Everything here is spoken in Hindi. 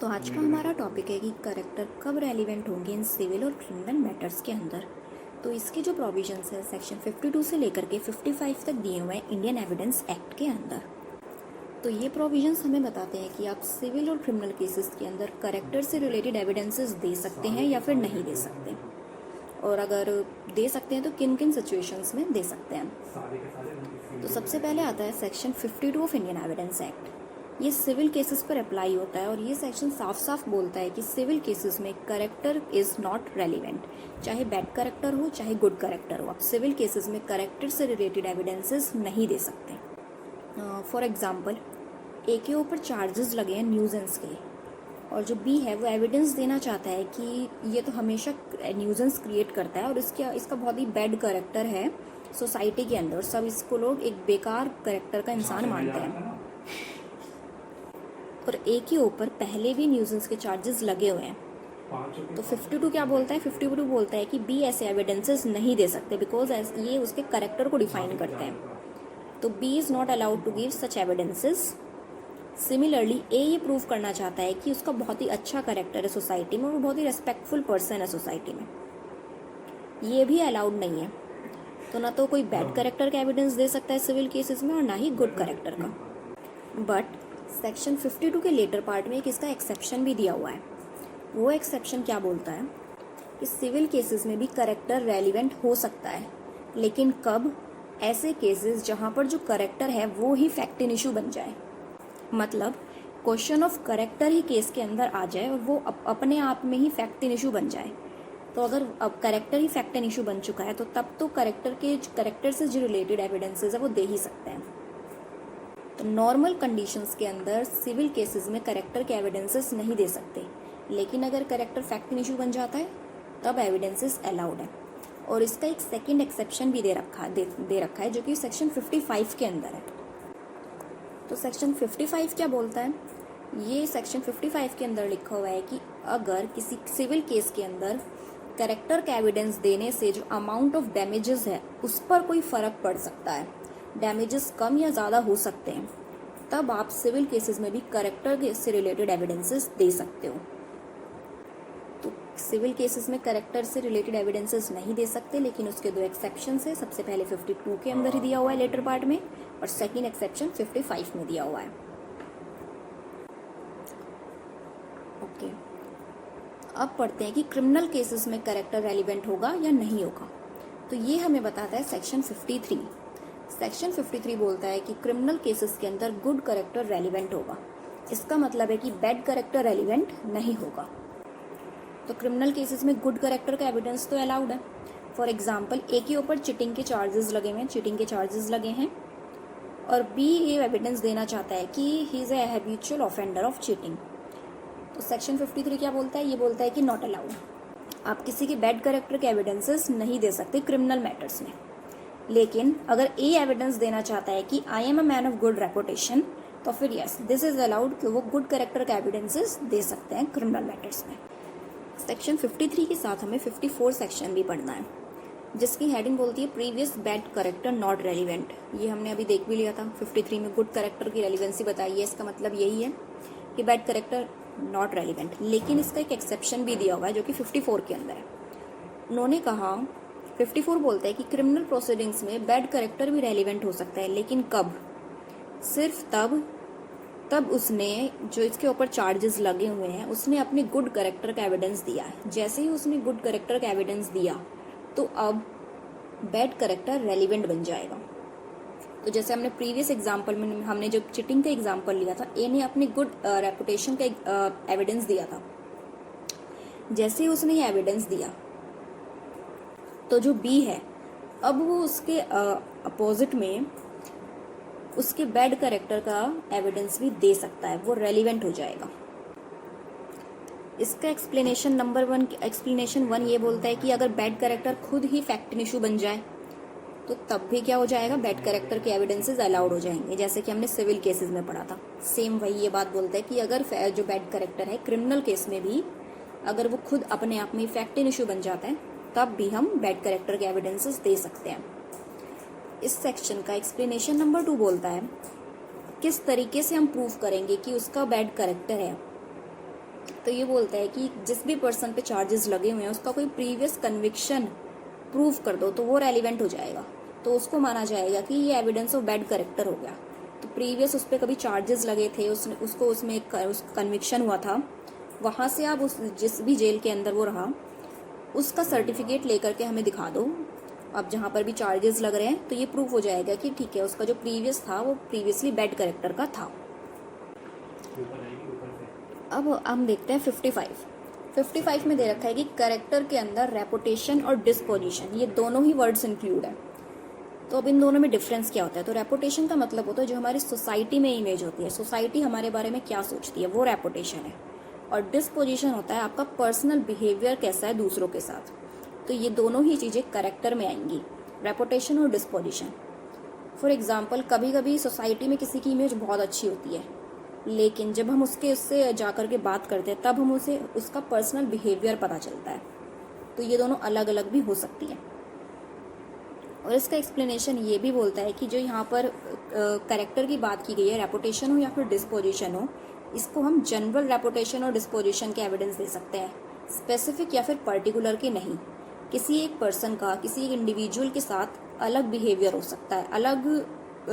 तो आज का हमारा टॉपिक है कि करेक्टर कब रेलिवेंट होंगे इन सिविल और क्रिमिनल मैटर्स के अंदर। तो इसके जो प्रोविजंस है सेक्शन 52 से लेकर के 55 तक दिए हुए हैं इंडियन एविडेंस एक्ट के अंदर। तो ये प्रोविजंस हमें बताते हैं कि आप सिविल और क्रिमिनल केसेस के अंदर करेक्टर से रिलेटेड एविडेंसेस दे सकते हैं या फिर नहीं दे सकते, और अगर दे सकते हैं तो किन किन सिचुएशंस में दे सकते हैं। तो सबसे पहले आता है section 52 of Indian evidence act. ये सिविल केसेस पर अप्लाई होता है और ये सेक्शन साफ साफ बोलता है कि सिविल केसेस में करेक्टर इज नॉट रेलिवेंट, चाहे बैड करेक्टर हो चाहे गुड करेक्टर हो, आप सिविल केसेस में करेक्टर से रिलेटेड एविडेंसेस नहीं दे सकते। फॉर एग्जाम्पल, ए के ऊपर चार्जेस लगे हैं न्यूजेंस के, और जो बी है वो एविडेंस देना चाहता है कि ये तो हमेशा न्यूजेंस क्रिएट करता है और इसका बहुत ही बैड करेक्टर है सोसाइटी के अंदर, सब इसको लोग एक बेकार करेक्टर का इंसान मानते हैं। और ए के ऊपर पहले भी न्यूजेंस के चार्जेस लगे हुए हैं, तो 52 क्या बोलता है? 52 बोलता है कि बी ऐसे एविडेंसेस नहीं दे सकते बिकॉज ये उसके करेक्टर को डिफाइन करते हैं। तो B is not allowed to give such evidences. Similarly A ये प्रूव करना चाहता है कि उसका बहुत ही अच्छा करेक्टर है सोसाइटी में और वो बहुत ही रेस्पेक्टफुल पर्सन है सोसाइटी में, ये भी अलाउड नहीं है। तो ना तो कोई बैड करेक्टर का एविडेंस दे सकता है सिविल केसेस में और ना ही गुड करेक्टर का। बट सेक्शन 52 के लेटर पार्ट में एक इसका एक्सेप्शन भी दिया हुआ है। वो एक्सेप्शन क्या बोलता है कि सिविल केसेस में भी करेक्टर रेलिवेंट हो सकता है, लेकिन कब? ऐसे केसेस जहां पर जो करेक्टर है वो ही फैक्ट इन इशू बन जाए, मतलब question of character he case के अंदर आ जाए और वो अपने आप में ही फैक्ट इन इशू बन जाए। तो अगर अब character he fact in issue बन चुका है तो तब तो करेक्टर से जो रिलेटेड एविडेंसेस है वो दे ही सकते हैं। तो नॉर्मल कंडीशंस के अंदर सिविल केसेस में करेक्टर के एविडेंसेस नहीं दे सकते, लेकिन अगर करेक्टर फैक्ट इन इशू बन जाता है तब एविडेंसेस अलाउड है। और इसका एक सेकंड एक्सेप्शन भी दे रखा है जो कि सेक्शन 55 के अंदर है। तो सेक्शन 55 क्या बोलता है? ये सेक्शन 55 के अंदर लिखा हुआ है कि अगर किसी सिविल केस के अंदर करेक्टर का एविडेंस देने से जो अमाउंट ऑफ डैमेजेस है उस पर कोई फर्क पड़ सकता है, डैमेजेस कम या ज़्यादा हो सकते हैं, तब आप सिविल केसेस में भी करेक्टर से रिलेटेड एविडेंसेस दे सकते हो। तो सिविल केसेस में करेक्टर से रिलेटेड एविडेंसेस नहीं दे सकते, लेकिन उसके दो एक्सेप्शंस है। सबसे पहले 52 के अंदर ही दिया हुआ है लेटर पार्ट में, और सेकेंड एक्सेप्शन 55 में दिया हुआ है। ओके, अब पढ़ते हैं कि क्रिमिनल केसेस में करेक्टर रेलिवेंट होगा या नहीं होगा। तो ये हमें बताता है सेक्शन 53। सेक्शन 53 बोलता है कि क्रिमिनल केसेस के अंदर गुड करेक्टर रेलिवेंट होगा। इसका मतलब है कि बैड करेक्टर रेलिवेंट नहीं होगा। तो क्रिमिनल केसेस में गुड करेक्टर का एविडेंस तो अलाउड है। फॉर एग्जाम्पल, ए के ऊपर चीटिंग के चार्जेस लगे हैं और बी ये एविडेंस देना चाहता है कि he is a habitual offender of cheating. तो सेक्शन 53 क्या बोलता है? ये बोलता है कि नॉट अलाउड, आप किसी के बैड करेक्टर के एविडेंसेस नहीं दे सकते क्रिमिनल मैटर्स में। लेकिन अगर ए एविडेंस देना चाहता है कि I am a man of good reputation, तो फिर यस दिस इज अलाउड कि वो गुड करेक्टर का एविडेंसेस दे सकते हैं क्रिमिनल मैटर्स में। सेक्शन 53 के साथ हमें 54 सेक्शन भी पढ़ना है, जिसकी हेडिंग बोलती है previous bad character not relevant. ये हमने अभी देख भी लिया था, 53 में गुड करेक्टर की रेलिवेंसी बताई है। इसका मतलब यही है कि बैड करेक्टर नॉट रेलिवेंट, लेकिन इसका एक एक्सेप्शन भी दिया हुआ है जो कि 54 के अंदर है। उन्होंने कहा, 54 बोलता है कि क्रिमिनल प्रोसीडिंग्स में बैड करेक्टर भी रेलिवेंट हो सकता है, लेकिन कब? सिर्फ तब उसने जो इसके ऊपर चार्जेस लगे हुए हैं उसने अपने गुड करेक्टर का एविडेंस दिया है। जैसे ही उसने गुड करेक्टर का एविडेंस दिया तो अब बैड करेक्टर रेलिवेंट बन जाएगा। तो जैसे हमने प्रीवियस एग्जाम्पल में हमने जो चीटिंग का एग्जाम्पल लिया था, ए ने अपनी गुड रेपुटेशन का एविडेंस दिया था। जैसे ही उसने ये एविडेंस दिया तो जो बी है अब वो उसके अपोजिट में उसके बैड करेक्टर का एविडेंस भी दे सकता है, वो रेलिवेंट हो जाएगा। इसका एक्सप्लेनेशन एक्सप्लेनेशन 1 ये बोलता है कि अगर बैड करेक्टर खुद ही फैक्ट इन इशू बन जाए तो तब भी क्या हो जाएगा? बैड करेक्टर के एविडेंसेस अलाउड हो जाएंगे, जैसे कि हमने सिविल केसेस में पढ़ा था। सेम वही ये बात बोलता है कि अगर जो बैड करेक्टर है क्रिमिनल केस में भी अगर वो खुद अपने आप में फैक्ट इन इशू बन जाता है तब भी हम बैड करेक्टर के एविडेंसेस दे सकते हैं। इस सेक्शन का एक्सप्लेनेशन नंबर 2 बोलता है किस तरीके से हम प्रूव करेंगे कि उसका बैड करेक्टर है। तो ये बोलता है कि जिस भी पर्सन पे चार्जेस लगे हुए हैं उसका कोई प्रीवियस कन्विक्शन प्रूव कर दो तो वो रेलिवेंट हो जाएगा, तो उसको माना जाएगा कि ये एविडेंस ऑफ बैड कैरेक्टर हो गया। तो प्रीवियस उस पर कभी चार्जेस लगे थे, उसको उसमें कन्विक्शन हुआ था, वहाँ से आप उस जिस भी जेल के अंदर वो रहा उसका सर्टिफिकेट लेकर के हमें दिखा दो। अब जहाँ पर भी चार्जेस लग रहे हैं तो ये प्रूफ हो जाएगा कि ठीक है उसका जो प्रीवियस था वो प्रीवियसली बैड कैरेक्टर का था। अब हम देखते हैं 55 में दे रखा है कि कैरेक्टर के अंदर रेपुटेशन और डिस्पोजिशन ये दोनों ही वर्ड्स इंक्लूड है। तो अब इन दोनों में डिफरेंस क्या होता है? तो रेपुटेशन का मतलब होता है जो हमारी सोसाइटी में इमेज होती है, सोसाइटी हमारे बारे में क्या सोचती है, वो रेपुटेशन है। और डिस्पोजिशन होता है आपका पर्सनल बिहेवियर कैसा है दूसरों के साथ। तो ये दोनों ही चीज़ें कैरेक्टर में आएंगी, रेपुटेशन और डिस्पोजिशन। फॉर एग्जाम्पल कभी कभी सोसाइटी में किसी की इमेज बहुत अच्छी होती है, लेकिन जब हम उससे जाकर के बात करते हैं तब हम उसे उसका पर्सनल बिहेवियर पता चलता है। तो ये दोनों अलग अलग भी हो सकती है। और इसका एक्सप्लेनेशन ये भी बोलता है कि जो यहाँ पर कैरेक्टर की बात की गई है, रेपुटेशन हो या फिर डिस्पोजिशन हो, इसको हम जनरल रेपुटेशन और डिस्पोजिशन के एविडेंस दे सकते हैं, स्पेसिफिक या फिर पर्टिकुलर के नहीं। किसी एक पर्सन का किसी एक इंडिविजुअल के साथ अलग बिहेवियर हो सकता है, अलग